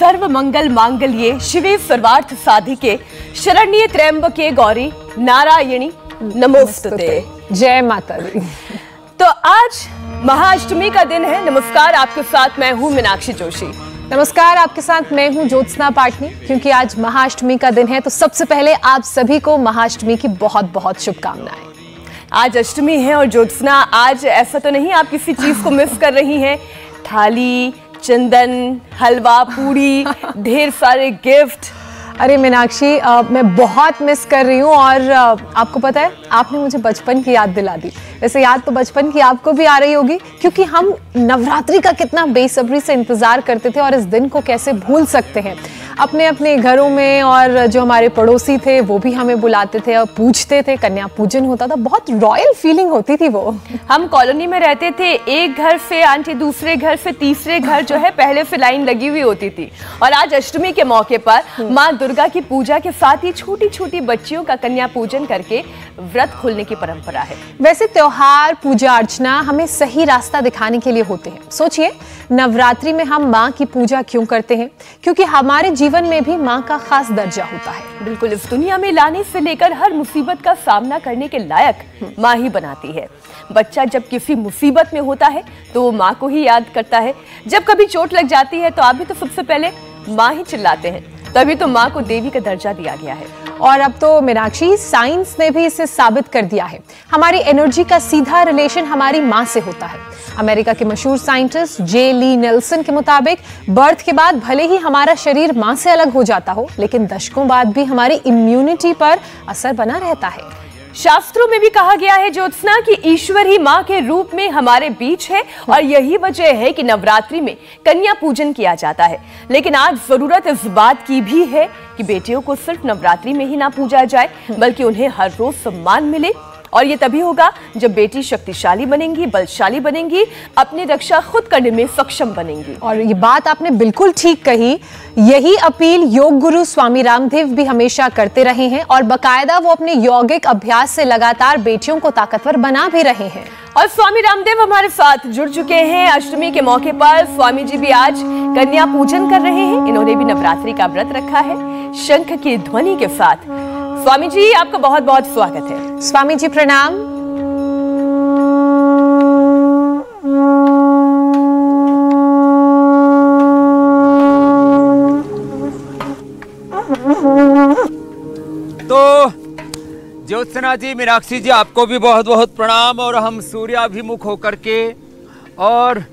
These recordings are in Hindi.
सर्व मंगल मांगल्ये शिवे सर्वार्थ साधिके शरण्ये त्र्यंबके गौरी नारायणी नमोस्तुते। जय माता दी। तो आज महाअष्टमी का दिन है। नमस्कार, आपके साथ मैं हूँ मीनाक्षी जोशी। नमस्कार, आपके साथ मैं हूँ ज्योत्सना पाटनी। क्योंकि आज महाअष्टमी का दिन है तो सबसे पहले आप सभी को महाअष्टमी की बहुत बहुत शुभकामनाएं। आज अष्टमी है और ज्योत्सना, आज ऐसा तो नहीं आप किसी चीज को मिस कर रही हैं? थाली, चंदन, हलवा, पूड़ी, ढेर सारे गिफ्ट। अरे मीनाक्षी, मैं बहुत मिस कर रही हूँ और आपको पता है, आपने मुझे बचपन की याद दिला दी। वैसे याद तो बचपन की आपको भी आ रही होगी, क्योंकि हम नवरात्रि का कितना बेसब्री से इंतजार करते थे और इस दिन को कैसे भूल सकते हैं। अपने अपने घरों में, और जो हमारे पड़ोसी थे वो भी हमें बुलाते थे और पूछते थे, कन्या पूजन होता था, बहुत रॉयल फीलिंग होती थी वो। हम कॉलोनी में रहते थे, एक घर से आंटी दूसरे घर से तीसरे घर जो है पहले से लाइन लगी हुई होती थी। और आज अष्टमी के मौके पर माँ दुर्गा की पूजा के साथ ही छोटी छोटी बच्चियों का कन्या पूजन करके व्रत खोलने की परंपरा है। वैसे त्योहार, पूजा अर्चना हमें सही रास्ता दिखाने के लिए होते हैं। सोचिए, नवरात्रि में हम माँ की पूजा क्यों करते हैं? क्योंकि हमारे जीवन में भी माँ का खास दर्जा होता है। बिल्कुल, इस दुनिया में लाने से लेकर हर मुसीबत का सामना करने के लायक माँ ही बनाती है। बच्चा जब किसी मुसीबत में होता है तो वो माँ को ही याद करता है। जब कभी चोट लग जाती है तो आप भी तो सबसे पहले माँ ही चिल्लाते हैं। तभी तो माँ को देवी का दर्जा दिया गया है। और अब तो मीनाक्षी, साइंस ने भी इसे साबित कर दिया है। हमारी एनर्जी का सीधा रिलेशन हमारी माँ से होता है। अमेरिका के मशहूर साइंटिस्ट जे ली नेल्सन के मुताबिक बर्थ के बाद भले ही हमारा शरीर माँ से अलग हो जाता हो, लेकिन दशकों बाद भी हमारी इम्यूनिटी पर असर बना रहता है। शास्त्रों में भी कहा गया है ज्योत्सना कि ईश्वर ही माँ के रूप में हमारे बीच है और यही वजह है कि नवरात्रि में कन्या पूजन किया जाता है। लेकिन आज जरूरत इस बात की भी है कि बेटियों को सिर्फ नवरात्रि में ही ना पूजा जाए, बल्कि उन्हें हर रोज सम्मान मिले। और ये तभी होगा जब बेटी शक्तिशाली बनेंगी, बलशाली बनेंगी, अपनी रक्षा खुद करने में सक्षम बनेंगी। और ये बात आपने बिल्कुल ठीक कही। यही अपील योग गुरु स्वामी रामदेव भी हमेशा करते रहे हैं और बकायदा वो अपने यौगिक अभ्यास से लगातार बेटियों को ताकतवर बना भी रहे हैं। और स्वामी रामदेव हमारे साथ जुड़ चुके हैं। अष्टमी के मौके पर स्वामी जी भी आज कन्या पूजन कर रहे हैं। इन्होंने भी नवरात्रि का व्रत रखा है शंख की ध्वनि के साथ। स्वामी जी, आपका बहुत बहुत स्वागत है। स्वामी जी प्रणाम। तो ज्योत्सना जी, मीनाक्षी जी, आपको भी बहुत बहुत प्रणाम। और हम सूर्याभिमुख होकर के और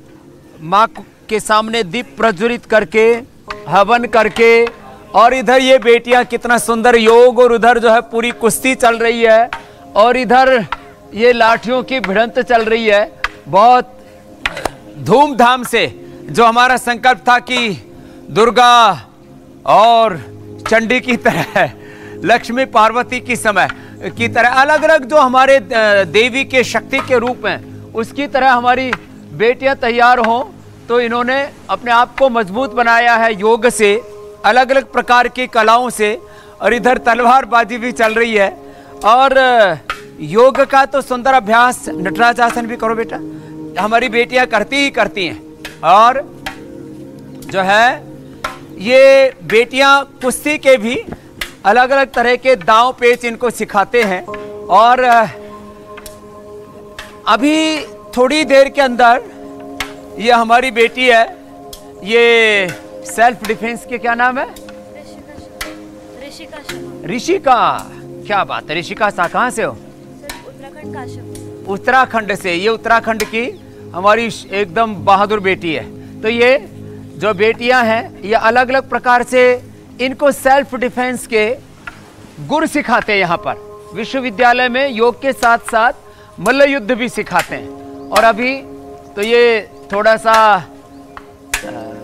माँ के सामने दीप प्रज्वलित करके, हवन करके, और इधर ये बेटियां कितना सुंदर योग, और उधर जो है पूरी कुश्ती चल रही है, और इधर ये लाठियों की भिड़ंत चल रही है। बहुत धूमधाम से जो हमारा संकल्प था कि दुर्गा और चंडी की तरह, लक्ष्मी पार्वती की समय की तरह अलग अलग जो हमारे देवी के शक्ति के रूप हैं, उसकी तरह हमारी बेटियां तैयार हों। तो इन्होंने अपने आप को मजबूत बनाया है योग से, अलग अलग प्रकार की कलाओं से। और इधर तलवारबाजी भी चल रही है। और योग का तो सुंदर अभ्यास, नटराज आसन भी करो बेटा, हमारी बेटियां करती ही करती हैं। और जो है ये बेटियां कुश्ती के भी अलग अलग तरह के दांव पेच इनको सिखाते हैं। और अभी थोड़ी देर के अंदर ये हमारी बेटी है, ये सेल्फ डिफेंस के क्या नाम है? ऋषिका। क्या बात है, ऋषिका सा कहाँ से हो? उत्तराखंड काशीपुर। उत्तराखंड से। ये उत्तराखंड की हमारी एकदम बहादुर बेटी है। तो ये जो बेटियां हैं, ये अलग अलग प्रकार से इनको सेल्फ डिफेंस के गुर सिखाते हैं। यहाँ पर विश्वविद्यालय में योग के साथ साथ मल्ल युद्ध भी सिखाते हैं। और अभी तो ये थोड़ा सा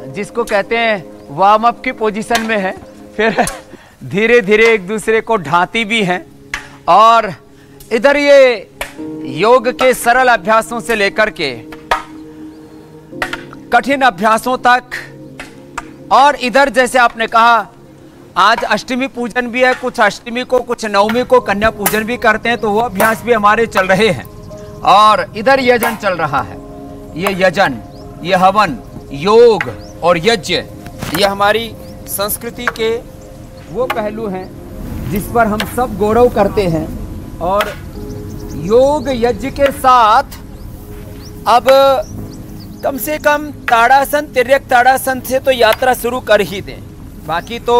जिसको कहते हैं वार्म अप की पोजीशन में है, फिर धीरे धीरे एक दूसरे को ढांती भी हैं। और इधर ये योग के सरल अभ्यासों से लेकर के कठिन अभ्यासों तक। और इधर जैसे आपने कहा, आज अष्टमी पूजन भी है, कुछ अष्टमी को, कुछ नवमी को कन्या पूजन भी करते हैं, तो वो अभ्यास भी हमारे चल रहे हैं। और इधर यजन चल रहा है। ये यजन, ये हवन, योग और यज्ञ, ये हमारी संस्कृति के वो पहलू हैं जिस पर हम सब गौरव करते हैं। और योग यज्ञ के साथ अब कम से कम ताड़ासन, तिर्यक ताड़ासन से तो यात्रा शुरू कर ही दें। बाकी तो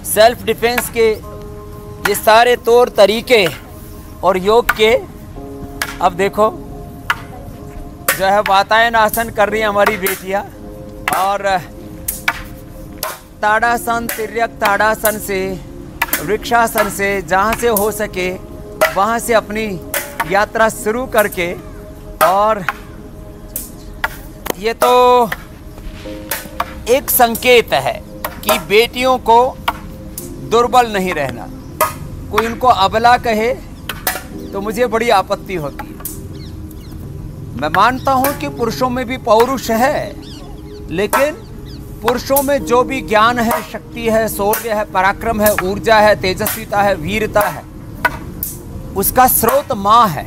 सेल्फ डिफेंस के ये सारे तौर तरीके और योग के, अब देखो जो है वातायन आसन कर रही हैं हमारी बेटियां। और ताड़ासन, तिर्यक ताड़ासन से, वृक्षासन से, जहाँ से हो सके वहाँ से अपनी यात्रा शुरू करके, और ये तो एक संकेत है कि बेटियों को दुर्बल नहीं रहना। कोई उनको अबला कहे तो मुझे बड़ी आपत्ति होती है। मैं मानता हूं कि पुरुषों में भी पौरुष है, लेकिन पुरुषों में जो भी ज्ञान है, शक्ति है, शौर्य है, पराक्रम है, ऊर्जा है, तेजस्विता है, वीरता है, उसका स्रोत माँ है।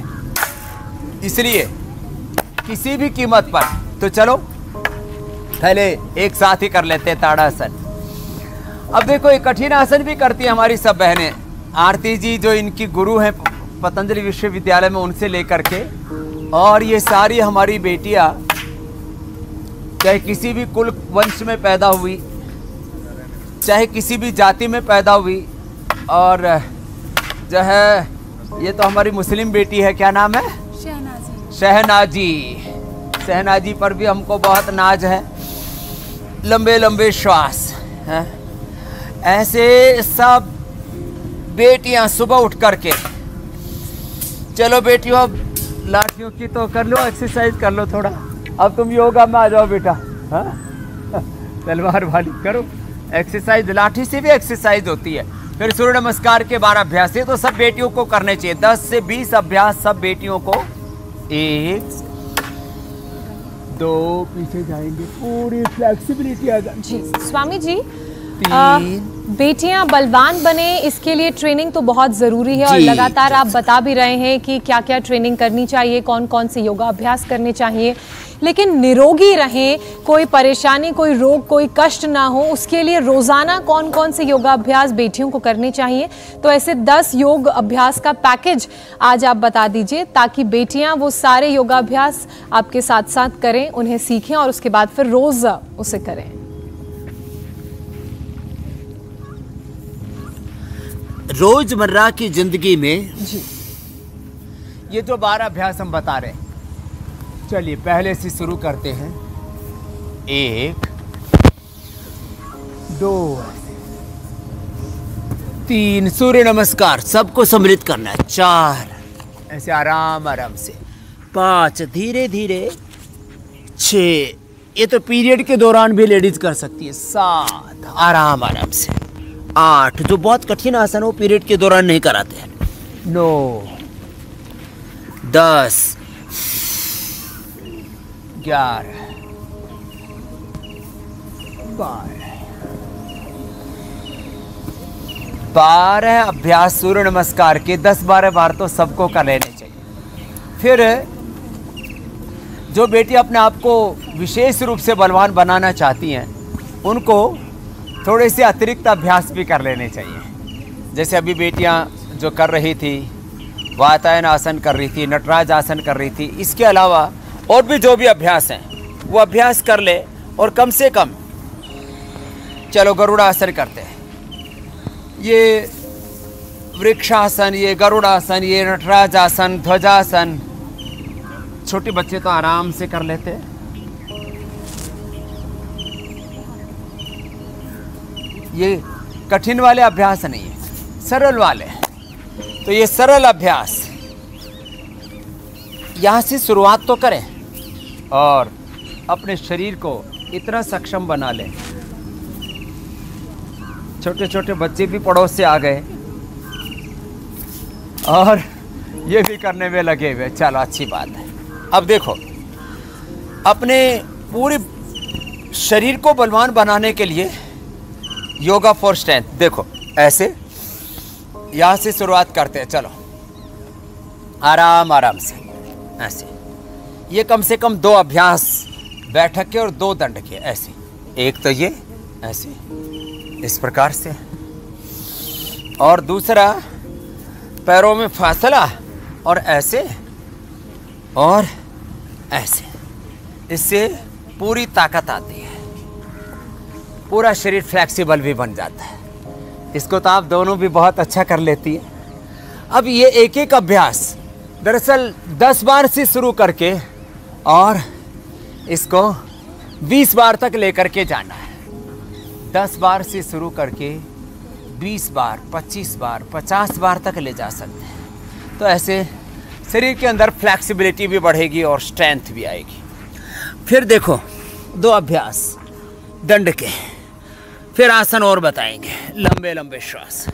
इसलिए किसी भी कीमत पर, तो चलो पहले एक साथ ही कर लेते हैं ताड़ासन। अब देखो, एक कठिन आसन भी करती है हमारी सब बहनें। आरती जी जो इनकी गुरु हैं पतंजलि विश्वविद्यालय में, उनसे लेकर के, और ये सारी हमारी बेटियां चाहे किसी भी कुल वंश में पैदा हुई, चाहे किसी भी जाति में पैदा हुई, और जो है ये तो हमारी मुस्लिम बेटी है, क्या नाम है? शहनाजी। शहनाजी पर भी हमको बहुत नाज है। लंबे लंबे श्वास हैं। ऐसे सब बेटियां सुबह उठ करके, चलो बेटियों अब लाठियों की तो कर लो, एक्सरसाइज कर लो थोड़ा। अब तुम योगा में आ जाओ बेटा, हाँ तलवार वाली करो एक्सरसाइज। लाठी से भी एक्सरसाइज होती है। फिर सूर्य नमस्कार के 12 अभ्यास, ये तो सब बेटियों को करने चाहिए। 10 से 20 अभ्यास सब बेटियों को। 1 2 पीछे जाएंगे, पूरी फ्लेक्सिबिलिटी आ जाए। जी स्वामी जी, 3 बेटियां बलवान बने, इसके लिए ट्रेनिंग तो बहुत ज़रूरी है। और लगातार आप बता भी रहे हैं कि क्या क्या ट्रेनिंग करनी चाहिए, कौन कौन से योगा अभ्यास करने चाहिए, लेकिन निरोगी रहें, कोई परेशानी, कोई रोग, कोई कष्ट ना हो, उसके लिए रोज़ाना कौन कौन से योगा अभ्यास बेटियों को करने चाहिए। तो ऐसे 10 योग अभ्यास का पैकेज आज आप बता दीजिए, ताकि बेटियां वो सारे योगाभ्यास आपके साथ साथ करें, उन्हें सीखें और उसके बाद फिर रोज़ उसे करें। रोजमर्रा की जिंदगी में जी ये जो 12 अभ्यास हम बता रहे हैं, चलिए पहले से शुरू करते हैं। 1 2 3 सूर्य नमस्कार सबको सम्मिलित करना है। 4 ऐसे आराम आराम से। 5 धीरे धीरे। 6 ये तो पीरियड के दौरान भी लेडीज कर सकती है। 7 आराम आराम से। 8 जो बहुत कठिन आसन हो पीरियड के दौरान नहीं कराते हैं। 9 10 11 12 अभ्यास सूर्य नमस्कार के 10-12 बार तो सबको कर लेने चाहिए। फिर जो बेटी अपने आप को विशेष रूप से बलवान बनाना चाहती हैं, उनको थोड़े से अतिरिक्त अभ्यास भी कर लेने चाहिए। जैसे अभी बेटियां जो कर रही थी, वातायन आसन कर रही थी, नटराज आसन कर रही थी, इसके अलावा और भी जो भी अभ्यास हैं वो अभ्यास कर ले। और कम से कम चलो गरुड़ासन करते हैं, ये वृक्षासन, ये गरुड़ासन, ये नटराज आसन, ध्वजासन, छोटे बच्चे तो आराम से कर लेते हैं। ये कठिन वाले अभ्यास नहीं है, सरल वाले। तो ये सरल अभ्यास यहाँ से शुरुआत तो करें और अपने शरीर को इतना सक्षम बना लें। छोटे छोटे बच्चे भी पड़ोस से आ गए और ये भी करने में लगे हुए। चलो अच्छी बात है। अब देखो, अपने पूरे शरीर को बलवान बनाने के लिए योगा फॉर स्ट्रेंथ, देखो ऐसे यहाँ से शुरुआत करते हैं। चलो आराम आराम से ऐसे। ये कम से कम 2 अभ्यास बैठक के और 2 दंड के। ऐसे एक तो ये ऐसे, इस प्रकार से। और दूसरा, पैरों में फासला, और ऐसे और ऐसे। इससे पूरी ताकत आती है, पूरा शरीर फ्लेक्सिबल भी बन जाता है। इसको तो आप दोनों भी बहुत अच्छा कर लेती है। अब ये एक एक अभ्यास दरअसल 10 बार से शुरू करके और इसको 20 बार तक लेकर के जाना है। 10 बार से शुरू करके 20 बार, 25 बार, 50 बार तक ले जा सकते हैं। तो ऐसे शरीर के अंदर फ्लेक्सिबिलिटी भी बढ़ेगी और स्ट्रेंथ भी आएगी। फिर देखो 2 अभ्यास दंड के, फिर आसन और बताएंगे, लंबे लंबे श्वास।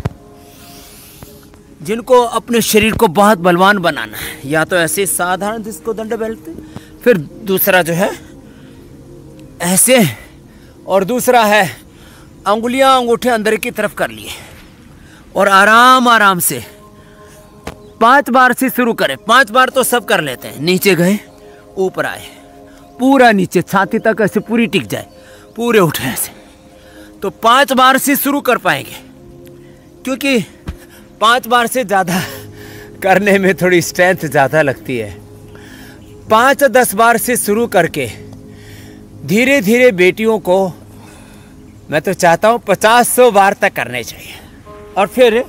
जिनको अपने शरीर को बहुत बलवान बनाना है, या तो ऐसे साधारण जिसको दंड बोलते, फिर दूसरा जो है ऐसे, और दूसरा है अंगुलियां अंगूठे अंदर की तरफ कर लिए और आराम आराम से 5 बार से शुरू करें। 5 बार तो सब कर लेते हैं। नीचे गए, ऊपर आए, पूरा नीचे छाती तक ऐसे पूरी टिक जाए, पूरे उठे ऐसे। तो 5 बार से शुरू कर पाएंगे, क्योंकि 5 बार से ज़्यादा करने में थोड़ी स्ट्रेंथ ज़्यादा लगती है। 5-10 बार से शुरू करके धीरे धीरे बेटियों को मैं तो चाहता हूँ 50-100 बार तक करने चाहिए। और फिर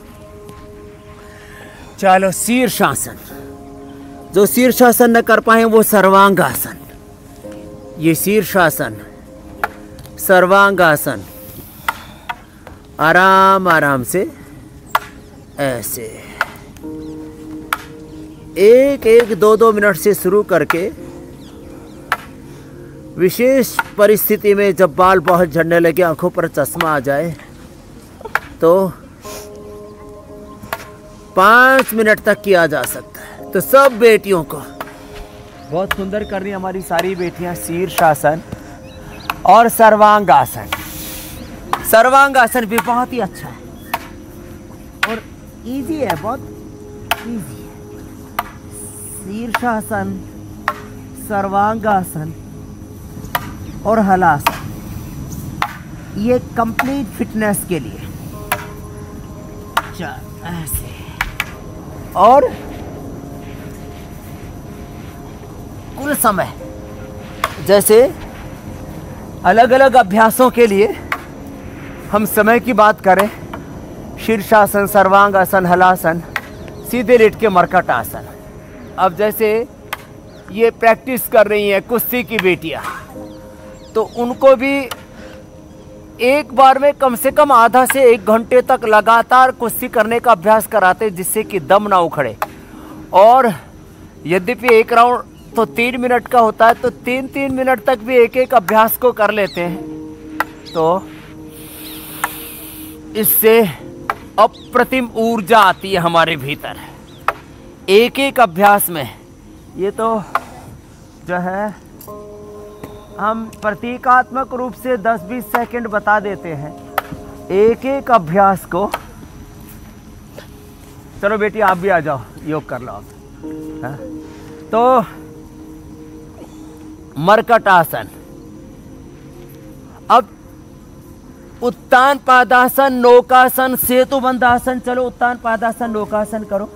चलो शीर्षासन। जो शीर्षासन न कर पाए वो सर्वांगासन। ये शीर्षासन, सर्वांगासन, आराम आराम से ऐसे 1-2 मिनट से शुरू करके, विशेष परिस्थिति में जब बाल बहुत झड़ने लगे, आंखों पर चश्मा आ जाए, तो 5 मिनट तक किया जा सकता है। तो सब बेटियों को बहुत सुंदर कर रही हमारी सारी बेटियां शीर्षासन और सर्वांगासन। सर्वांगासन भी बहुत ही अच्छा है और इजी है, बहुत इजी है। शीर्षासन, सर्वांगासन और हलासन, ये कंप्लीट फिटनेस के लिए। ऐसे, और कुल समय जैसे अलग अलग अभ्यासों के लिए हम समय की बात करें, शीर्षासन, सर्वांगासन, हलासन, सीधे लेट के मरकट आसन। अब जैसे ये प्रैक्टिस कर रही हैं कुश्ती की बेटियां, तो उनको भी एक बार में कम से कम आधा से 1 घंटे तक लगातार कुश्ती करने का अभ्यास कराते, जिससे कि दम ना उखड़े। और यद्यपि एक राउंड तो 3 मिनट का होता है, तो 3-3 मिनट तक भी एक एक अभ्यास को कर लेते हैं। तो इससे अप्रतिम ऊर्जा आती है हमारे भीतर एक एक अभ्यास में। ये तो जो है हम प्रतीकात्मक रूप से 10-20 सेकंड बता देते हैं एक एक अभ्यास को। चलो बेटी आप भी आ जाओ, योग कर लो आप। हाँ? तो मरकट आसन। अब उत्तान पादासन, नौकासन, सेतुबंध आसन। चलो उत्तान पादासन नौकासन करो।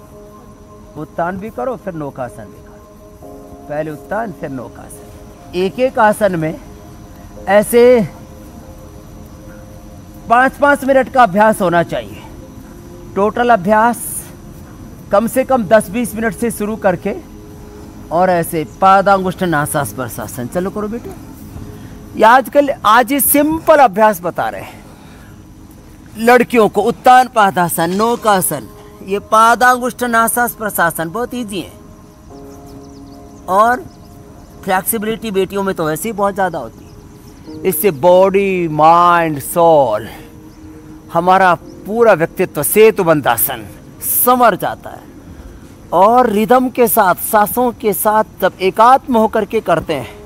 उत्तान भी करो फिर नौकासन भी करो। पहले उत्तान फिर नौकासन। एक एक आसन में ऐसे 5-5 मिनट का अभ्यास होना चाहिए। टोटल अभ्यास कम से कम 10-20 मिनट से शुरू करके, और ऐसे पादांगुष्ठ नासास्पर्शासन। चलो करो बेटे। ये आज ये सिंपल अभ्यास बता रहे हैं लड़कियों को। उत्तान पादासन, नौकासन, ये पादांगुष्ठ नासास्पर्शासन बहुत इजी है। और फ्लेक्सिबिलिटी बेटियों में तो वैसे ही बहुत ज़्यादा होती है। इससे बॉडी, माइंड, सोल, हमारा पूरा व्यक्तित्व सेतुबंध आसन संवर जाता है। और रिदम के साथ, सांसों के साथ जब एकात्म होकर के करते हैं,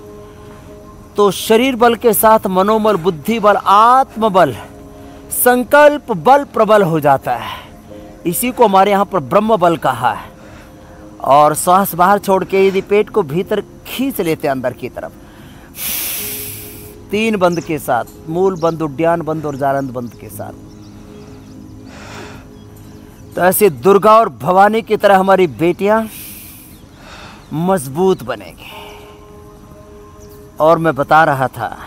तो शरीर बल के साथ मनोबल, बुद्धि बल, आत्मबल, संकल्प बल प्रबल हो जाता है। इसी को हमारे यहाँ पर ब्रह्म बल कहा है। और श्वास बाहर छोड़ के यदि पेट को भीतर खींच लेते हैं अंदर की तरफ, 3 बंद के साथ, मूल बंद, उद्यान बंद और जारंद बंद के साथ। तो ऐसे दुर्गा और भवानी की तरह हमारी बेटियां मजबूत बनेगी। और मैं बता रहा था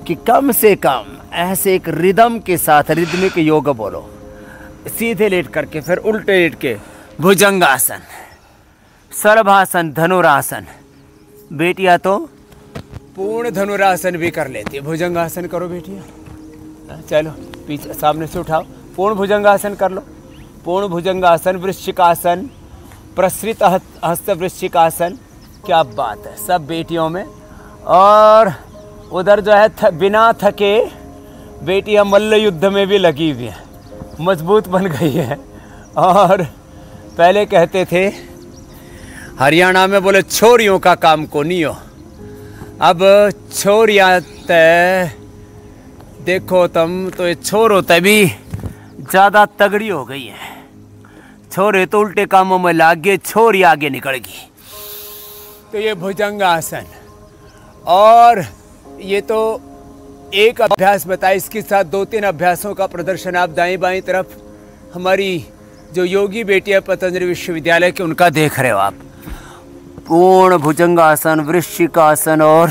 कि कम से कम ऐसे एक रिदम के साथ रिदमिक योग बोलो, सीधे लेट करके फिर उल्टे लेट के भुजंगासन, सर्वासन, धनुरासन। बेटियां तो पूर्ण धनुरासन भी कर लेती है। भुजंगासन करो बेटियां, चलो पीछे सामने से उठाओ, पूर्ण भुजंगासन कर लो। पूर्ण भुजंगासन, वृश्चिकासन, प्रसृत हस्त वृश्चिकासन। क्या बात है सब बेटियों में। और उधर जो है बिना थके बेटियां मल्ल युद्ध में भी लगी हुई हैं, मजबूत बन गई है। और पहले कहते थे हरियाणा में, बोले छोरियों का काम को नहीं हो। अब छोरियां तय देखो तुम तो, ये छोरो तभी ज़्यादा तगड़ी हो गई है। छोरे तो उल्टे कामों में लाग गए, छोरी आगे निकल गई। तो ये भुजंगासन, और ये तो एक अभ्यास बताया, इसके साथ 2-3 अभ्यासों का प्रदर्शन आप दाएं बाएं तरफ हमारी जो योगी बेटियां पतंजलि विश्वविद्यालय के उनका देख रहे हो आप। पूर्ण भुजंगासन, वृश्चिकासन और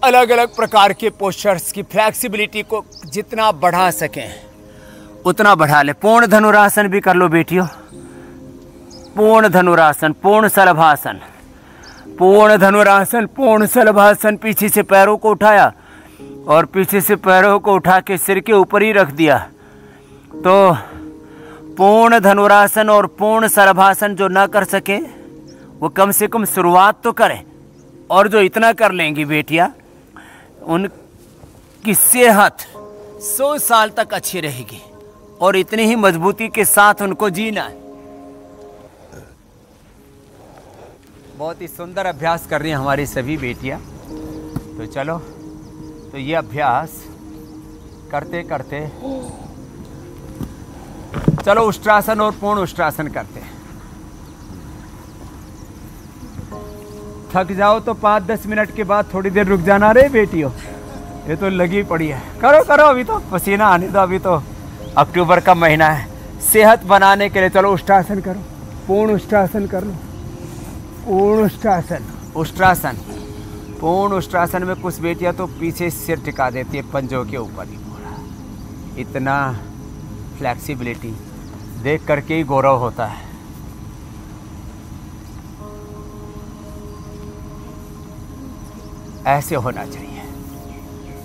अलग अलग प्रकार के पोस्चर्स की फ्लेक्सिबिलिटी को जितना बढ़ा सकें उतना बढ़ा ले। पूर्ण धनुरासन भी कर लो बेटियों। पूर्ण धनुरासन, पूर्ण शलभासन, पूर्ण धनुरासन, पूर्ण शलभासन। पीछे से पैरों को उठाया और पीछे से पैरों को उठा के सिर के ऊपर ही रख दिया। तो पूर्ण धनुरासन और पूर्ण शलभासन जो ना कर सके वो कम से कम शुरुआत तो करें। और जो इतना कर लेंगी बेटियां, उनकी सेहत 100 साल तक अच्छी रहेगी और इतनी ही मजबूती के साथ उनको जीना है। बहुत ही सुंदर अभ्यास कर रही हैं हमारी सभी बेटियां। तो चलो, तो ये अभ्यास करते करते चलो उष्ट्रासन और पूर्ण उष्ट्रासन करते हैं। थक जाओ तो 5-10 मिनट के बाद थोड़ी देर रुक जाना रे बेटियों, ये तो लगी पड़ी है। करो करो, अभी तो पसीना आने दो, अभी तो अक्टूबर का महीना है। सेहत बनाने के लिए चलो उष्ट्रासन करो, पूर्ण उष्ट्रासन कर लो। पूर्ण उष्ट्रासन, उष्ट्रासन, पूर्ण उष्ट्रासन में कुछ बेटियां तो पीछे सिर टिका देती है पंजों के ऊपर ही पूरा। इतना फ्लेक्सिबिलिटी देख करके ही गौरव होता है। ऐसे होना चाहिए,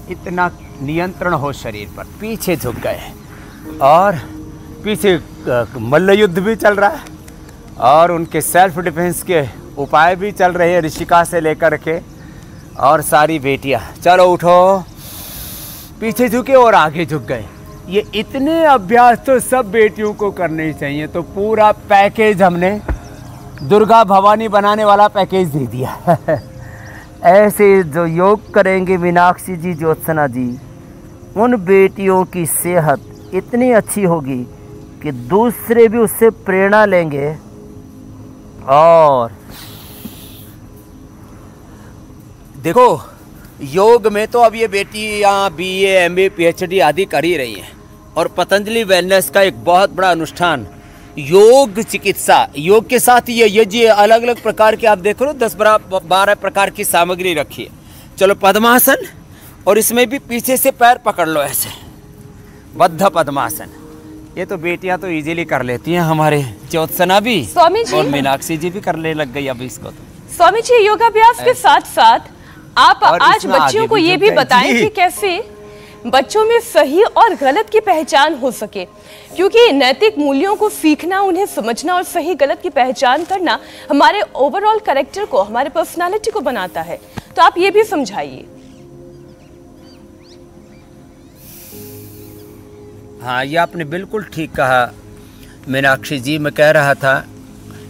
इतना नियंत्रण हो शरीर पर। पीछे झुक गए और पीछे मल्ल युद्ध भी चल रहा है और उनके सेल्फ डिफेंस के उपाय भी चल रहे हैं, ऋषिका से लेकर के। और सारी बेटियां चलो उठो, पीछे झुके और आगे झुक गए। ये इतने अभ्यास तो सब बेटियों को करने ही चाहिए। तो पूरा पैकेज हमने दुर्गा भवानी बनाने वाला पैकेज दे दिया। ऐसे जो योग करेंगे मीनाक्षी जी, ज्योत्सना जी, उन बेटियों की सेहत इतनी अच्छी होगी कि दूसरे भी उससे प्रेरणा लेंगे। और देखो योग में तो अब ये बेटियां BA, MA, PhD आदि कर ही रही हैं। और पतंजलि वेलनेस का एक बहुत बड़ा अनुष्ठान योग चिकित्सा, योग के साथ ये जी अलग अलग प्रकार के आप देख लो 10-12 प्रकार की सामग्री रखी है। चलो पद्मासन, और इसमें भी पीछे से पैर पकड़ लो ऐसे, बद्ध पद्मासन। ये तो बेटियां तो इजीली कर लेती हैं, हमारे ज्योत्सना भी स्वामी जी और मीनाक्षी जी भी करने लग गई अब इसको। तो स्वामी जी योगाभ्यास के साथ साथ आप और आज इसमें बच्चियों आगे को भी ये जुड़ भी गए। बताएं जी। कि कैसे बच्चों में सही और गलत की पहचान हो सके, क्योंकि नैतिक मूल्यों को सीखना, उन्हें समझना और सही गलत की पहचान करना हमारे ओवरऑल कैरेक्टर को, हमारे पर्सनालिटी को बनाता है। तो आप ये भी समझाइए। हाँ, ये आपने बिल्कुल ठीक कहा मीनाक्षी जी। मैं कह रहा था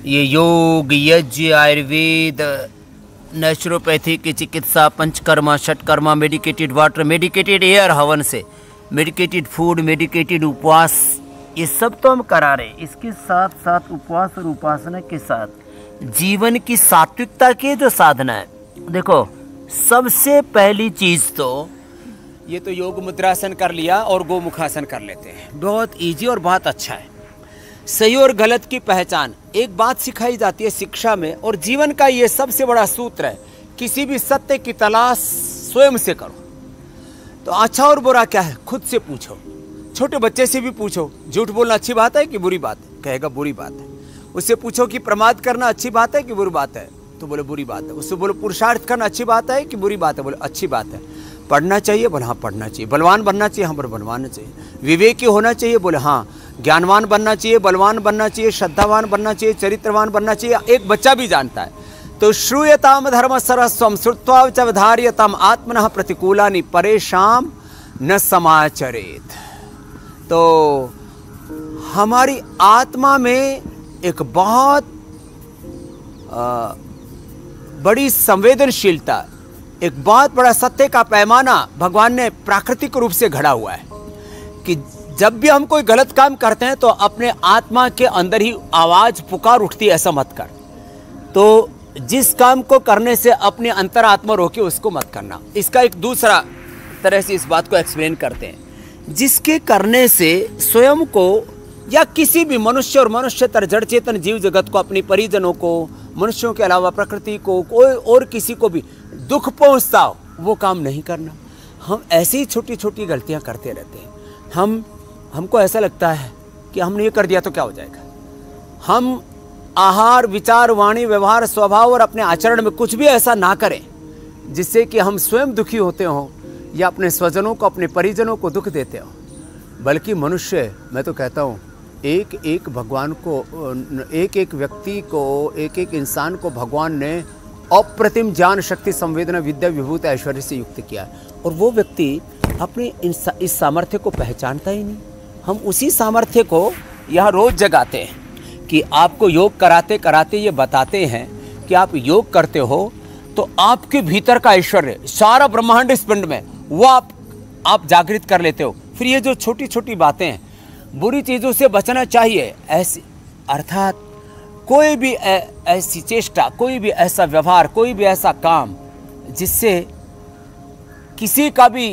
ये योग, यज्ञ, आयुर्वेद, नेचुरोपैथी की चिकित्सा, panchakarma, षटकर्मा, medicated water, medicated air, हवन से मेडिकेटेड फूड, मेडिकेटेड उपवास, ये सब तो हम करा रहे हैं। इसके साथ साथ उपवास और उपासना के साथ जीवन की सात्विकता की जो साधना है देखो, सबसे पहली चीज तो ये तो योग मुद्रासन कर लिया और गोमुखासन कर लेते हैं। बहुत इजी और बहुत अच्छा है। सही और गलत की पहचान, एक बात सिखाई जाती है शिक्षा में, और जीवन का ये सबसे बड़ा सूत्र है, किसी भी सत्य की तलाश स्वयं से करो। तो अच्छा और बुरा क्या है खुद से पूछो, छोटे बच्चे से भी पूछो, झूठ बोलना अच्छी बात है कि बुरी बात है, कहेगा बुरी बात है। उससे पूछो कि प्रमाद करना अच्छी बात है कि बुरी बात है, तो बोले बुरी बात है। उससे बोलो पुरुषार्थ करना अच्छी बात है कि बुरी बात है, बोले अच्छी बात है। पढ़ना चाहिए, बोले हाँ पढ़ना चाहिए। बलवान बनना चाहिए, हाँ बोले बलवान चाहिए। विवेकी होना चाहिए, बोले हाँ। ज्ञानवान बनना चाहिए, बलवान बनना चाहिए, श्रद्धावान बनना चाहिए, चरित्रवान बनना चाहिए। एक बच्चा भी जानता है। तो श्रूयताम धर्म सरस्वम श्रुत्वा च अवधार्यताम आत्मनः प्रतिकूलानि परेशान न समाचरेत। तो हमारी आत्मा में एक बहुत बड़ी संवेदनशीलता, एक बहुत बड़ा सत्य का पैमाना भगवान ने प्राकृतिक रूप से घड़ा हुआ है कि जब भी हम कोई गलत काम करते हैं तो अपने आत्मा के अंदर ही आवाज पुकार उठती है, ऐसा मत कर। तो जिस काम को करने से अपने अंतरात्मा रोके उसको मत करना। इसका एक दूसरा तरह से इस बात को एक्सप्लेन करते हैं, जिसके करने से स्वयं को या किसी भी मनुष्य और मनुष्यतर जड़ चेतन जीव जगत को, अपनी परिजनों को, मनुष्यों के अलावा प्रकृति को, कोई और किसी को भी दुख पहुंचता हो, वो काम नहीं करना। हम ऐसी ही छोटी छोटी गलतियां करते रहते हैं। हमको ऐसा लगता है कि हमने ये कर दिया तो क्या हो जाएगा। हम आहार, विचार, वाणी, व्यवहार, स्वभाव और अपने आचरण में कुछ भी ऐसा ना करें जिससे कि हम स्वयं दुखी होते हों या अपने स्वजनों को, अपने परिजनों को दुख देते हों। बल्कि मनुष्य, मैं तो कहता हूँ, एक एक भगवान को, एक एक व्यक्ति को, एक एक इंसान को भगवान ने अप्रतिम ज्ञान, शक्ति, संवेदना, विद्या, विभूति, ऐश्वर्य से युक्त किया है। और वो व्यक्ति अपने इस सामर्थ्य को पहचानता ही नहीं। हम उसी सामर्थ्य को यहाँ रोज जगाते हैं कि आपको योग कराते कराते ये बताते हैं कि आप योग करते हो तो आपके भीतर का ऐश्वर्य, सारा ब्रह्मांड इस पिंड में, वो आप जागृत कर लेते हो। फिर ये जो छोटी छोटी बातें हैं, बुरी चीज़ों से बचना चाहिए। ऐसी अर्थात कोई भी ऐसी चेष्टा, कोई भी ऐसा व्यवहार, कोई भी ऐसा काम जिससे किसी का भी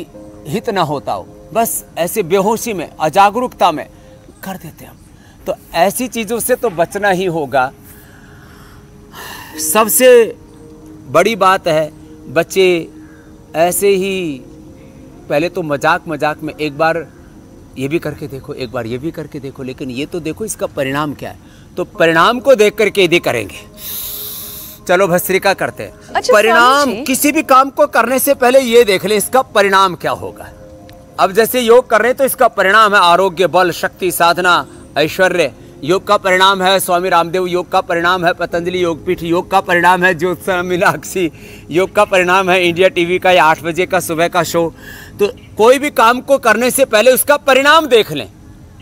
हित ना होता हो, बस ऐसे बेहोशी में, अजागरूकता में कर देते हम। तो ऐसी चीज़ों से तो बचना ही होगा। सबसे बड़ी बात है, बच्चे ऐसे ही पहले तो मजाक मजाक में एक बार ये भी करके देखो, एक बार ये भी करके देखो, लेकिन ये तो देखो इसका परिणाम क्या है। तो परिणाम को देख करके यदि करेंगे, चलो भस्त्रिका करते हैं। अच्छा, परिणाम, किसी भी काम को करने से पहले ये देख लें इसका परिणाम क्या होगा। अब जैसे योग कर रहे हैं तो इसका परिणाम है आरोग्य, बल, शक्ति, साधना, ऐश्वर्य। योग का परिणाम है स्वामी रामदेव, योग का परिणाम है पतंजलि योगपीठ, योग का परिणाम है ज्योत्सना मीनाक्षी, योग का परिणाम है इंडिया टीवी का 8 बजे का सुबह का शो। तो कोई भी काम को करने से पहले उसका परिणाम देख लें,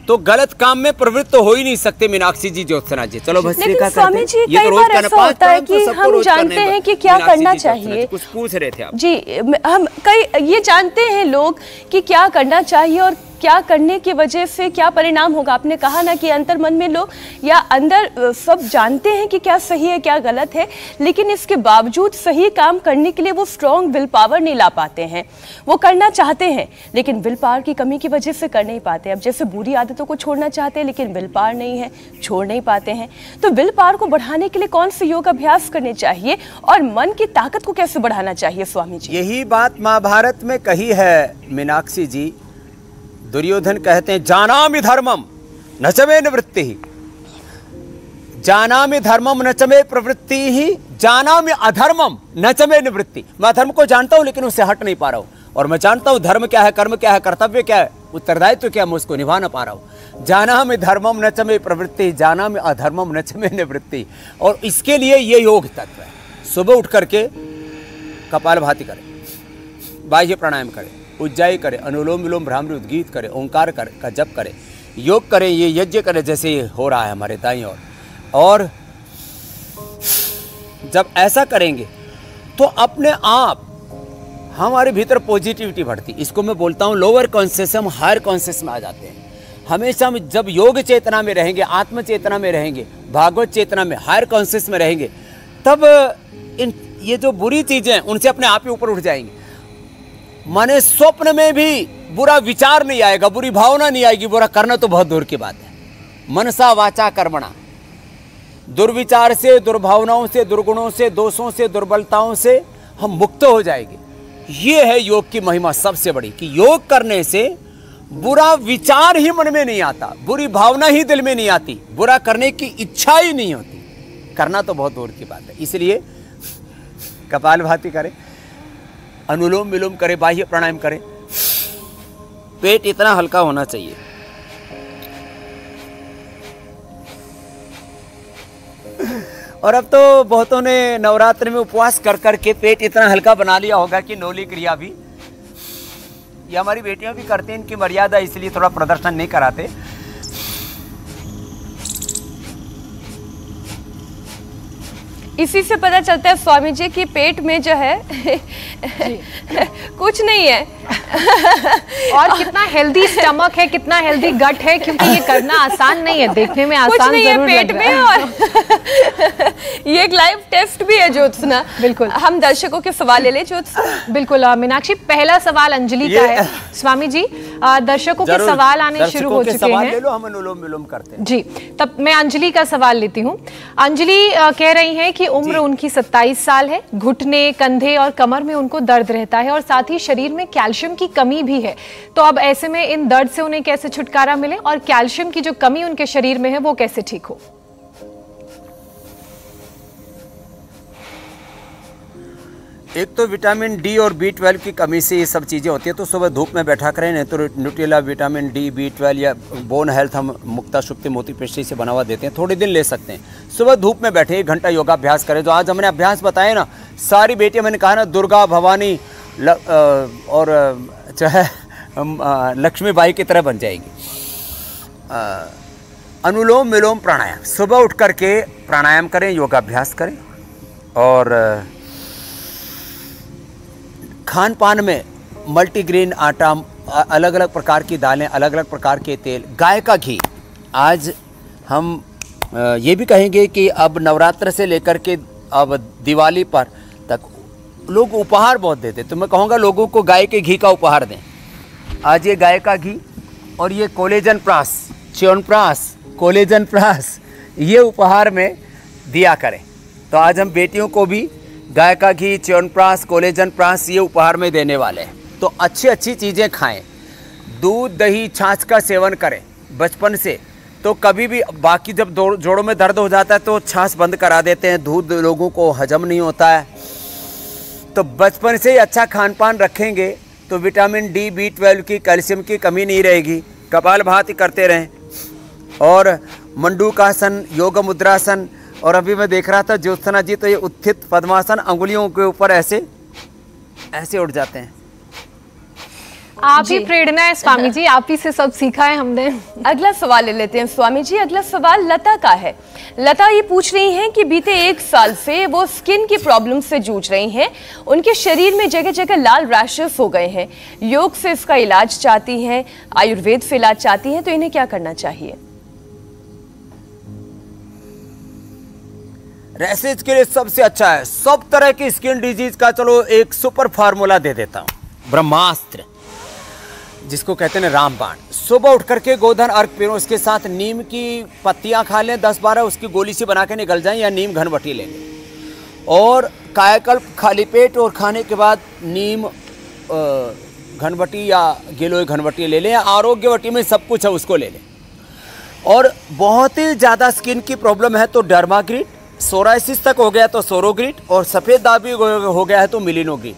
तो गलत काम में प्रवृत्त तो हो ही नहीं सकते। मीनाक्षी जी, ज्योत्सना जी, चलो भस्त्रिका करते हैं। स्वामी जी, कई बार ऐसा होता है कि हम जानते हैं कि क्या करना चाहिए। कुछ पूछ रहे थे आप जी। हम ये जानते हैं लोग कि क्या करना चाहिए और क्या करने की वजह से क्या परिणाम होगा। आपने कहा ना कि अंतर मन में लोग या अंदर सब जानते हैं कि क्या सही है क्या गलत है, लेकिन इसके बावजूद सही काम करने के लिए वो स्ट्रॉन्ग विल पावर नहीं ला पाते हैं। वो करना चाहते हैं लेकिन विल पावर की कमी की वजह से कर नहीं पाते। अब जैसे बुरी आदतों को छोड़ना चाहते हैं लेकिन विल पावर नहीं है, छोड़ नहीं पाते हैं। तो विल पावर को बढ़ाने के लिए कौन से योग अभ्यास करने चाहिए और मन की ताकत को कैसे बढ़ाना चाहिए स्वामी जी? यही बात महाभारत में कही है मीनाक्षी जी। दुर्योधन कहते हैं जानामि धर्मम न च मे निवृत्ति, जानामि धर्मम न च मे प्रवृत्ति ही, जानामि अधर्मम न च मे निवृत्ति। मैं धर्म को जानता हूं लेकिन उससे हट नहीं पा रहा हूं, और मैं जानता हूं धर्म क्या है, कर्म क्या है, कर्तव्य क्या है, उत्तरदायित्व क्या है, मैं उसको निभा ना पा रहा हूं। जानामि धर्मम न च मे प्रवृत्ति, जानामि अधर्मम न च मे निवृत्ति। और इसके लिए ये योग तत्व है। सुबह उठ करके कपालभाति करें, बाह्य प्राणायाम करें, उज्जाई करें, अनुलोम विलोम भ्रामरी उद्गीत करें, ओंकार का जप करें, योग करें, ये यज्ञ करें जैसे ये हो रहा है हमारे दाईं ओर। और जब ऐसा करेंगे तो अपने आप हमारे भीतर पॉजिटिविटी बढ़ती। इसको मैं बोलता हूँ लोअर कॉन्शियस से हम हायर कॉन्शियस में आ जाते हैं। हमेशा हम जब योग चेतना में रहेंगे, आत्म चेतना में रहेंगे, भागवत चेतना में, हायर कॉन्शियस में रहेंगे, तब ये जो बुरी चीजें उनसे अपने आप ही ऊपर उठ जाएंगे। माने स्वप्न में भी बुरा विचार नहीं आएगा, बुरी भावना नहीं आएगी, बुरा करना तो बहुत दूर की बात है। मनसा वाचा कर्मणा, दुर्विचार से, दुर्भावनाओं से, दुर्गुणों से, दोषों से, दुर्बलताओं से हम मुक्त हो जाएंगे। ये है योग की महिमा सबसे बड़ी, कि योग करने से बुरा विचार ही मन में नहीं आता, बुरी भावना ही दिल में नहीं आती, बुरा करने की इच्छा ही नहीं होती। करना तो बहुत दूर की बात है। इसलिए कपालभाति करें, अनुलोम विलोम करें, बाह्य प्राणायाम करें। पेट इतना हल्का होना चाहिए। और अब तो बहुतों ने नवरात्र में उपवास कर करके पेट इतना हल्का बना लिया होगा कि नौली क्रिया भी, ये हमारी बेटियां भी करते हैं, इनकी मर्यादा, इसलिए थोड़ा प्रदर्शन नहीं कराते। इसी से पता चलता है स्वामी जी कि पेट में जो है कुछ नहीं है। और कितना हेल्दी स्टमक है, कितना हेल्दी गट है, क्योंकि ये करना आसान नहीं है, देखने में आसान नहीं जरूर है पेट लग में। रहा है। और ये एक लाइव टेस्ट भी है ज्योत्सना। बिल्कुल। हम दर्शकों के सवाल ले ले ज्योत्सना। बिल्कुल मीनाक्षी, पहला सवाल अंजलि का है। स्वामी जी दर्शकों के सवाल आने शुरू हो चुके हैं। ले लो, हम अनुलोम विलोम करते हैं। जी, तब मैं अंजलि का सवाल लेती हूँ। अंजलि कह रही हैं कि उम्र उनकी 27 साल है, घुटने, कंधे और कमर में उनको दर्द रहता है और साथ ही शरीर में कैल्शियम की कमी भी है। तो अब ऐसे में इन दर्द से उन्हें कैसे छुटकारा मिले और कैल्शियम की जो कमी उनके शरीर में है वो कैसे ठीक हो? एक तो विटामिन डी और B12 की कमी से ये सब चीज़ें होती है, तो सुबह धूप में बैठा करें, नहीं तो न्यूट्रिला विटामिन डी, B12 या बोन हेल्थ हम मुक्ता शुक्ति मोती पेशी से बना हुआ देते हैं, थोड़े दिन ले सकते हैं। सुबह धूप में बैठे 1 घंटा योगाभ्यास करें। जो आज हमने अभ्यास बताए ना, सारी बेटियां, मैंने कहा ना, दुर्गा, भवानी और चाहे लक्ष्मीबाई की तरह बन जाएगी। अनुलोम विलोम प्राणायाम, सुबह उठ करके प्राणायाम करें, योगाभ्यास करें। और खान पान में मल्टीग्रेन आटा, अलग अलग प्रकार की दालें, अलग अलग प्रकार के तेल, गाय का घी। आज हम ये भी कहेंगे कि अब नवरात्र से लेकर के अब दिवाली पर तक लोग उपहार बहुत देते, तो मैं कहूँगा लोगों को गाय के घी का उपहार दें। आज ये गाय का घी और ये कोलेजन प्रास, च्यवनप्राश, कोलेजन प्रास, ये उपहार में दिया करें। तो आज हम बेटियों को भी गाय का घी, च्यवनप्राश, कोलेजन प्राश ये उपहार में देने वाले हैं। तो अच्छी अच्छी चीज़ें खाएं, दूध, दही, छाछ का सेवन करें बचपन से। तो कभी भी बाकी जब जोड़ों में दर्द हो जाता है तो छाछ बंद करा देते हैं, दूध लोगों को हजम नहीं होता है। तो बचपन से ही अच्छा खान पान रखेंगे तो विटामिन डी, B12 की, कैल्शियम की कमी नहीं रहेगी। कपालभाति करते रहें और मंडूकासन, योग मुद्रासन। और अभी मैं देख रहा था ज्योत्सना जी, तो ये उत्थित पद्मासन, अंगुलियों के ऊपर ऐसे ऐसे उठ जाते हैं। आप ही प्रेरणा है स्वामी जी, आप ही से सब सीखा है हमने। अगला सवाल ले लेते हैं स्वामी जी। अगला सवाल लता का है। लता ये पूछ रही हैं कि बीते 1 साल से वो स्किन की प्रॉब्लम से जूझ रही हैं। उनके शरीर में जगह जगह लाल रैशेस हो गए हैं। योग से इसका इलाज चाहती हैं, आयुर्वेद से इलाज चाहती हैं, तो इन्हें क्या करना चाहिए? रैशेज के लिए सबसे अच्छा है, सब तरह की स्किन डिजीज का चलो एक सुपर फार्मूला दे देता हूँ, ब्रह्मास्त्र, जिसको कहते हैं रामबाण। सुबह उठ करके गोधन अर्घ पीरो, उसके साथ नीम की पत्तियां खा लें 10-12, उसकी गोली सी बना के निकल जाएं, या नीम घनवटी लेंगे। और कायाकल्प खाली पेट और खाने के बाद नीम घनवटी या गिलोय घनवटी ले लें, या आरोग्यवटी में सब कुछ है उसको ले लें। और बहुत ही ज़्यादा स्किन की प्रॉब्लम है तो डर्माग्रिड, सोराइसिस तक हो गया तो सोरोग्रिड, और सफ़ेद दाग भी हो गया है तो मिलिनोग्रिड।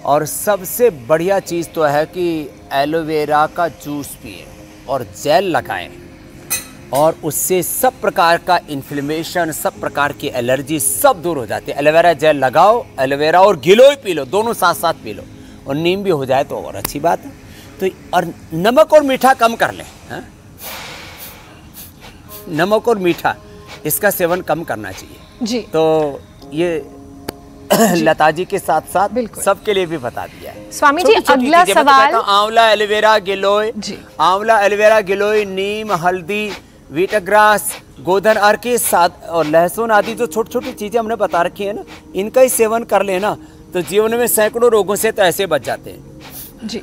और सबसे बढ़िया चीज़ तो है कि एलोवेरा का जूस पिए और जेल लगाएं, और उससे सब प्रकार का इन्फ्लेमेशन, सब प्रकार की एलर्जी सब दूर हो जाती है। एलोवेरा जेल लगाओ, एलोवेरा और गिलोय पी लो, दोनों साथ साथ पी लो, और नीम भी हो जाए तो और अच्छी बात है। तो और नमक और मीठा कम कर लें, हाँ? नमक और मीठा इसका सेवन कम करना चाहिए जी। तो ये लता जी के साथ साथ सबके लिए भी बता दिया है। स्वामी जी अगला सवाल, आंवला, एलोवेरा, गिलोय, आंवला, एलोवेरा, गिलोय, नीम, हल्दी, वीटग्रास, गोधन अर्क के साथ और लहसुन आदि जो छोटी छोटी चीज़ें हमने बता रखी है ना, इनका ही सेवन कर लेना तो जीवन में सैकड़ों रोगों से तो ऐसे बच जाते हैं। जी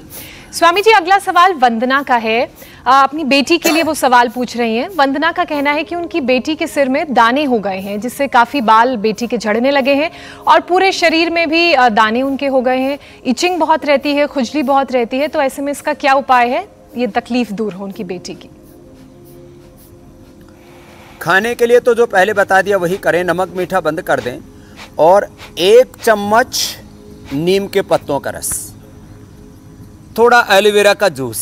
स्वामी जी, अगला सवाल वंदना का है। अपनी बेटी के लिए वो सवाल पूछ रही हैं। वंदना का कहना है कि उनकी बेटी के सिर में दाने हो गए हैं, जिससे काफी बाल बेटी के झड़ने लगे हैं और पूरे शरीर में भी दाने उनके हो गए हैं। इचिंग बहुत रहती है, खुजली बहुत रहती है, तो ऐसे में इसका क्या उपाय है, ये तकलीफ दूर हो उनकी बेटी की? खाने के लिए तो जो पहले बता दिया वही करें, नमक मीठा बंद कर दें और 1 चम्मच नीम के पत्तों का रस, थोड़ा एलोवेरा का जूस,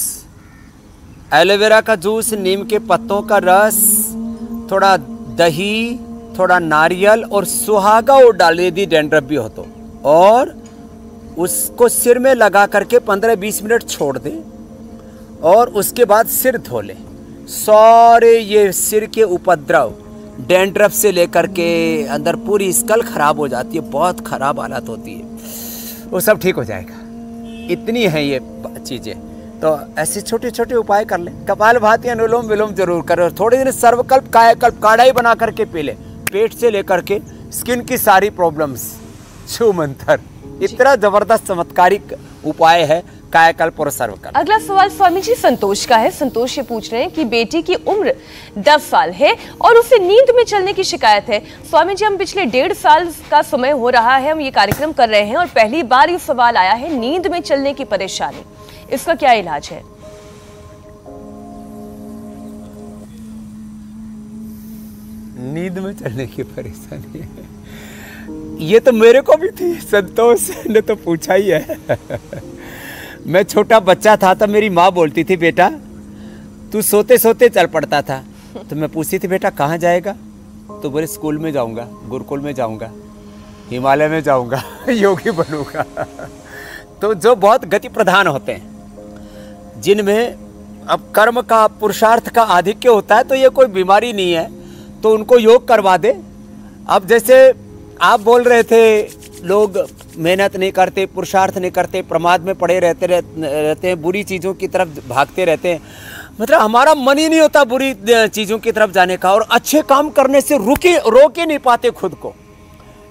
एलोवेरा का जूस, नीम के पत्तों का रस, थोड़ा दही, थोड़ा नारियल और सुहागा और डाल दी डैंड्रफ भी हो तो, और उसको सिर में लगा करके 15-20 मिनट छोड़ दें और उसके बाद सिर धो लें। सारे ये सिर के उपद्रव डैंड्रफ से लेकर के अंदर पूरी स्कल खराब हो जाती है, बहुत खराब हालत होती है, वो सब ठीक हो जाएगा। इतनी है ये चीज़ें, तो ऐसे छोटे छोटे उपाय कर लें। कपालभाति, अनुलोम विलोम जरूर करें और थोड़े दिन सर्वकल्प कायाकल्प काढ़ा ही बना करके पी लें, पेट से लेकर के स्किन की सारी प्रॉब्लम्स, छू मंत्र, इतना जबरदस्त चमत्कारिक उपाय है कायाकल्प और सर्वकल्प। अगला सवाल स्वामी जी संतोष का है। संतोष ये पूछ रहे हैं कि बेटी की उम्र 10 साल है और उसे नींद में चलने की शिकायत है। स्वामी जी, हम पिछले 1.5 साल का समय हो रहा है, हम ये कार्यक्रम कर रहे हैं और पहली बार ये सवाल आया है, नींद में चलने की परेशानी, इसका क्या इलाज है? नींद में चलने की परेशानी है, ये तो मेरे को भी थी, संतोष ने तो पूछा ही है। मैं छोटा बच्चा था तब मेरी माँ बोलती थी, बेटा तू सोते सोते चल पड़ता था, तो मैं पूछती थी बेटा कहाँ जाएगा, तो बोले स्कूल में जाऊँगा, गुरुकुल में जाऊँगा, हिमालय में जाऊँगा, योगी बनूँगा। तो जो बहुत गति प्रधान होते हैं, जिनमें अब कर्म का पुरुषार्थ का आधिक्य होता है, तो ये कोई बीमारी नहीं है, तो उनको योग करवा दे। अब जैसे आप बोल रहे थे, लोग मेहनत नहीं करते, पुरुषार्थ नहीं करते, प्रमाद में पड़े रहते हैं, बुरी चीज़ों की तरफ भागते रहते हैं, मतलब हमारा मन ही नहीं होता बुरी चीज़ों की तरफ जाने का, और अच्छे काम करने से रोक ही नहीं पाते खुद को।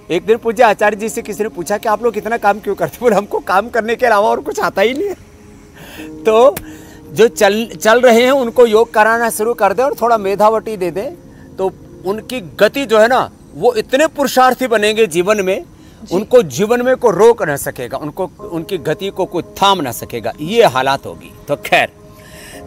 एक दिन पूज्य आचार्य जी से किसी ने पूछा कि आप लोग इतना काम क्यों करते? बोले हमको काम करने के अलावा और कुछ आता ही नहीं है। तो जो चल रहे हैं उनको योग कराना शुरू कर दें और थोड़ा मेधावटी दे दें, तो उनकी गति जो है ना, वो इतने पुरुषार्थी बनेंगे जीवन में, उनको जीवन में कोई रोक न सकेगा, उनको उनकी गति को कोई थाम न सकेगा, ये हालात होगी। तो खैर,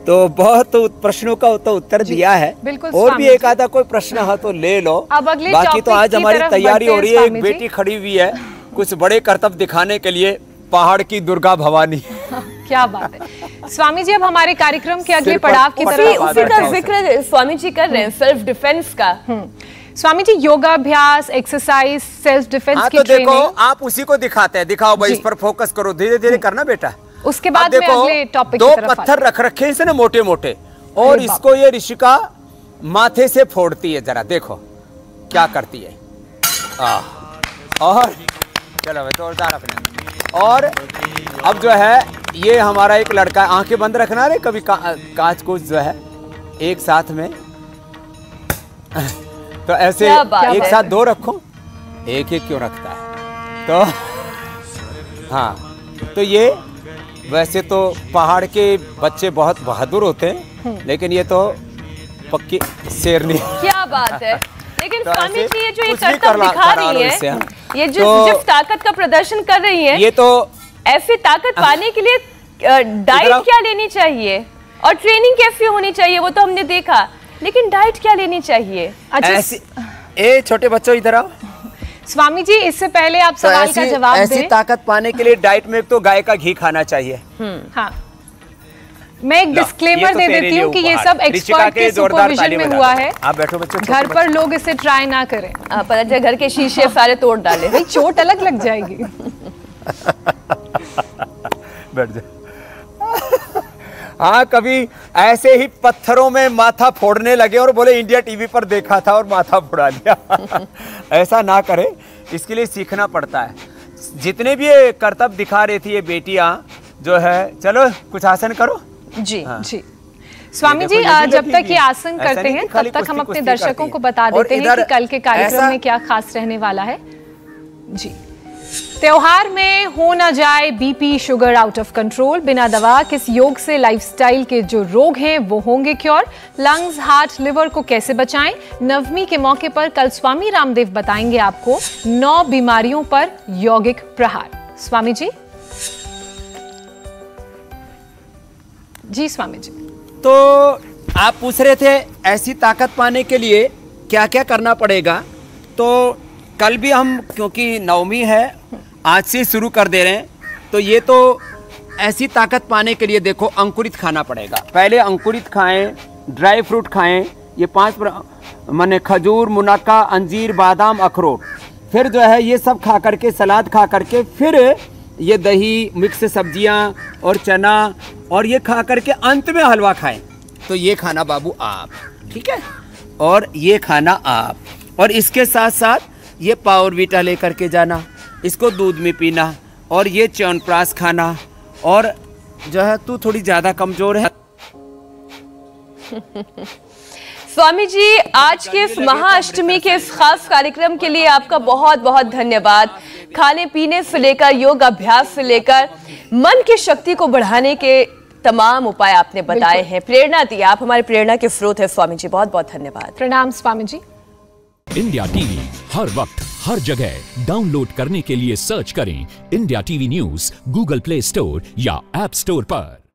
तो बहुत प्रश्नों का तो उत्तर दिया है, और भी एक आधा कोई प्रश्न है तो ले लो। बाकी तो आज हमारी तैयारी हो रही है, एक बेटी खड़ी हुई है कुछ बड़े कर्तव्य दिखाने के लिए, पहाड़ की दुर्गा भवानी। क्या बात है स्वामी जी, अब हमारे कार्यक्रम के अगले पड़ाव की तरफ उसी का जिक्र स्वामी जी कर रहे हैं, सेल्फ डिफेंस का। स्वामी जी, योगाभ्यास, एक्सरसाइज, सेल्फ डिफेंस की तो ट्रेनिंग, देखो आप उसी को दिखाते हैं, दिखाओ भाई, इस पर फोकस करो, धीरे धीरे करना बेटा। उसके बाद में अगले टॉपिक दो पत्थर रख रखे हैं इसने मोटे मोटे, और इसको ये ऋषिका माथे से फोड़ती है, जरा देखो क्या करती है। और चलो भाई जोरदार अपने। और अब जो है ये हमारा एक लड़का, आंखें बंद रखना रे, कभी कांच को जो है एक साथ में तो ऐसे एक साथ दो रखो, एक एक क्यों रखता है? तो हाँ, तो ये वैसे तो पहाड़ के बच्चे बहुत बहादुर होते हैं, लेकिन ये तो पक्की शेरनी। क्या बात है। लेकिन तो स्वामी जी, ये जो ये कर्तव्य दिखा रही है, ये जिस ताकत का प्रदर्शन कर रही है, ये तो ऐसी ताकत पाने के लिए डाइट क्या लेनी चाहिए और ट्रेनिंग कैसी होनी चाहिए, वो तो हमने देखा, लेकिन डाइट क्या लेनी चाहिए? ए छोटे बच्चों इधर आओ। स्वामी जी, इससे पहले आप सवाल का जवाब दें। ऐसी ताकत पाने के लिए डाइट में तो गाय का घी खाना चाहिए। हाँ, मैं एक डिस्क्लेमर दे देती हूँ कि ये सब एक्सपर्ट के सुपरविजन में हुआ है। आप बैठो बच्चों, घर पर लोग इसे ट्राई ना करें। पता चले घर के शीशे सारे तोड़ डाले, भाई चोट अलग लग जाएगी। बैठ जा। हाँ, कभी ऐसे ही पत्थरों में माथा फोड़ने लगे और बोले इंडिया टीवी पर देखा था और माथा फोड़ा लिया। ऐसा ना करें, इसके लिए सीखना पड़ता है। जितने भी ये कर्तव्य दिखा रही थी ये बेटियां जो है, चलो कुछ आसन करो। जी हाँ। जी स्वामी जी, जब तक ये आसन करते हैं तब तक हम अपने दर्शकों को बता देते हैं कि कल के कार्यक्रम में क्या खास रहने वाला है। जी, त्योहार में हो ना जाए BP sugar out of control, बिना दवा किस योग से लाइफस्टाइल के जो रोग हैं वो होंगे क्योर, लंग्स हार्ट लिवर को कैसे बचाएं। नवमी के मौके पर कल स्वामी रामदेव बताएंगे आपको 9 बीमारियों पर यौगिक प्रहार। स्वामी जी। जी स्वामी जी। तो आप पूछ रहे थे ऐसी ताकत पाने के लिए क्या क्या करना पड़ेगा। तो कल भी हम, क्योंकि नवमी है, आज से शुरू कर दे रहे हैं। तो ये तो ऐसी ताकत पाने के लिए देखो अंकुरित खाना पड़ेगा। पहले अंकुरित खाएं, ड्राई फ्रूट खाएं, ये 5 माने खजूर, मुनक्का, अंजीर, बादाम, अखरोट। फिर जो है ये सब खा करके, सलाद खा करके, फिर ये दही, मिक्स सब्जियां और चना, और ये खा करके अंत में हलवा खाएं। तो ये खाना बाबू आप, ठीक है, और ये खाना आप, और इसके साथ साथ ये पावर वीटा लेकर के जाना, इसको दूध में पीना, और ये च्यवनप्राश खाना। और जो है तू थोड़ी ज्यादा कमजोर है। स्वामी जी, आज के इस महाअष्टमी के इस खास कार्यक्रम के लिए आपका बहुत बहुत धन्यवाद। खाने पीने से लेकर योग अभ्यास से लेकर मन की शक्ति को बढ़ाने के तमाम उपाय आपने बताए हैं, प्रेरणा दी। आप हमारी प्रेरणा के स्रोत है स्वामी जी, बहुत बहुत धन्यवाद। प्रणाम स्वामी जी। इंडिया टीवी हर वक्त हर जगह डाउनलोड करने के लिए सर्च करें India TV news Google play store या ऐप स्टोर पर।